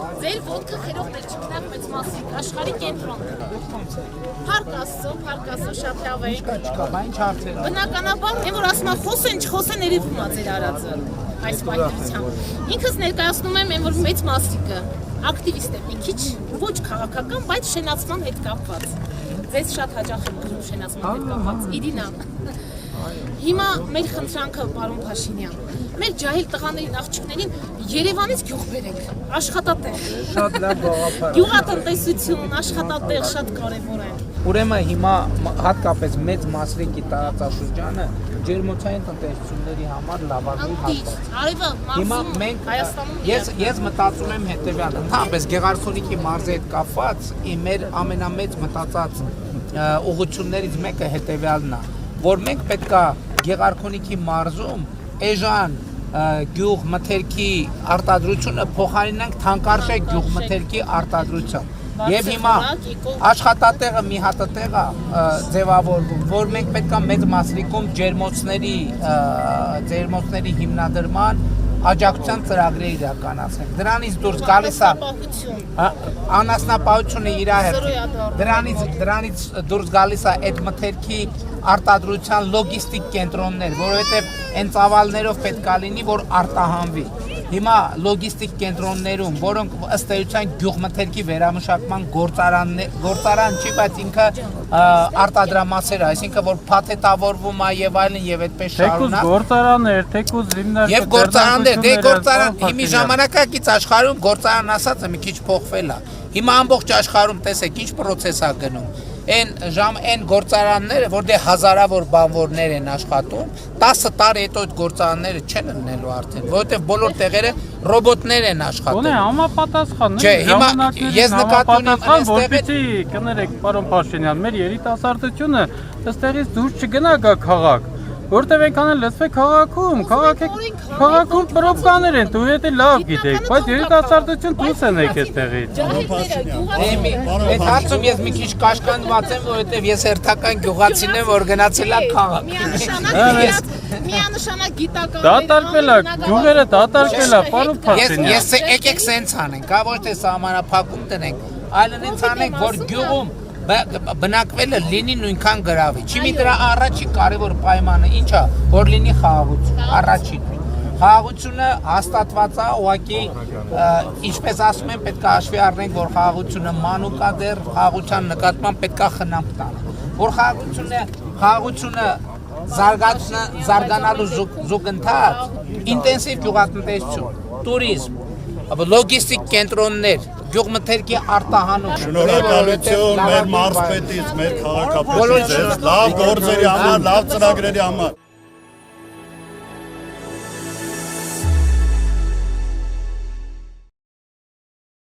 Ձեր ոտքը խերովներ չգնաք մեծ մասիկ, աշխարհի կենտրոն։ Փառք Աստծո, շատ լավ է։ Բնականաբար, այն որ ասում են խոսեն, չխոսեն, երևում է ձեր արածը այս պայմանությամբ։ Ինքս ներկայացնում եմ այն որ մեծ մասիկը ակտիվիստ է, մի քիչ ոչ քաղաքական, բայց շենացման հետ կապված։ Ձեզ շատ հաճախ եմ գրում շենացման հետ կապված։ Իրինա, հիմա մեր խնդրանքը, պարոն Փաշինյան, մեր ջահել տղաներին, աղջիկներին Երևանից գյուղ բերենք, աշխատատեղ։ Շատ լավ գաղափար։ Գյուղատնտեսություն, աշխատատեղ շատ կարևոր է։ Ուրեմն հիմա հատկապես մեծ մասրիկի տարածաշրջանը ջերմոցային տնտեսությունների համար լավագույն հատված։ Արևը Հիմա մենք ես մտածում եմ հետևյալը, ընդհանրապես Գեղարքունիքի մարզի հետ կապված մեր ամենամեծ մտածած ուղղություններից մեկը հետևյալն է, որ մենք պետքա Գեղարքունիքի մարզում էժան գյուղմթերքի արտադրությունը փոխարինենք թանկարժեք գյուղմթերքի արտադրությամբ։ Եվ հիմա աշխատատեղը մի հատը տեղ է ձևավորվում, որ մենք պետքա մեծ մասրիկում ջերմոցների հիմնադրման աջակցության ծրագրեր իրականացնենք։ Դրանից դուրս գալիս է անասնապահությունը իր հետ։ Դրանից դուրս գալիս է այդ մթերքի արտադրության լոգիստիկ կենտրոններ, որովհետև այն ծավալներով պետք է լինի, որ արտահանվի։ Հիմա լոգիստիկ կենտրոններում, որոնք ըստ էության գյուղմթերքի վերամշակման գործարան չի, բայց ինքը արտադրամասեր է, այսինքն որ փաթեթավորվում է եւ այլն եւ այդպես շարունակ։ Թեկուզ գործարաններ, թեկուզ հիմնարկներ։ Եվ գործարաններ, դե գործարան, հիմի ժամանակակից աշխարհում գործարան ասածը մի քիչ փոխվել է։ Հիմա ամբողջ աշխարհում տեսեք ինչ process է գնում։ Այն գործարանները, որ դե հազարավոր բանվորներ են աշխատում, 10 տարի հետո այդ գործարանները չեն լինելու արդեն, որովհետև բոլոր տեղերը ռոբոտներ են աշխատում։ Ունե համապատասխան, Չէ, հիմա ես նկատում եմ որպեսզի կներեք, պարոն Փաշինյան, մեր երիտասարդությունը այստեղից դուրս չգնա գա քաղաք, որտեղ այնքան էլ լսվեք քաղաքում պրոբկաներ են, դու եթե լավ գիտեք, բայց երիտասարդություն դուրս են եկել այստեղից։ Այդ հարցում ես մի քիչ կաշկանդված եմ, որովհետև ես հերթական գյուղացին եմ, որ գնացել եմ քաղաք։ Միանշանակ գիտական։ Դատարկվել է, գյուղերը դատարկվել է, պարոն Փաշինյան։ Ես եկեք սենց անենք, հա ոչ թե սահմանափակում տնենք, այլն ինձ անենք, որ գյուղում բնակվելը լինի նույնքան գրավի։ Չի դրա առաջին կարևոր պայմանը ինչ է, որ լինի խաղաղություն, առաջին։ Խաղաղությունը հաստատված է, ուղղակի ինչպես ասում են, պետք է հաշվի առնենք, որ խաղաղությունը մանուկ է դեռ, խաղաղության նկատմամբ պետք է խնամք տալ։ Որ խաղաղությունը զարգանալու զուգընթաց, ինտենսիվ գյուղատնտեսություն, տուրիզմ, լոգիստիկ կենտրոններ, գյուղմթերքի արտահանում։ Շնորհակալություն մեր մարզպետից, մեր քաղաքապետից, լավ գործերի համար, լավ ծրագրերի համար։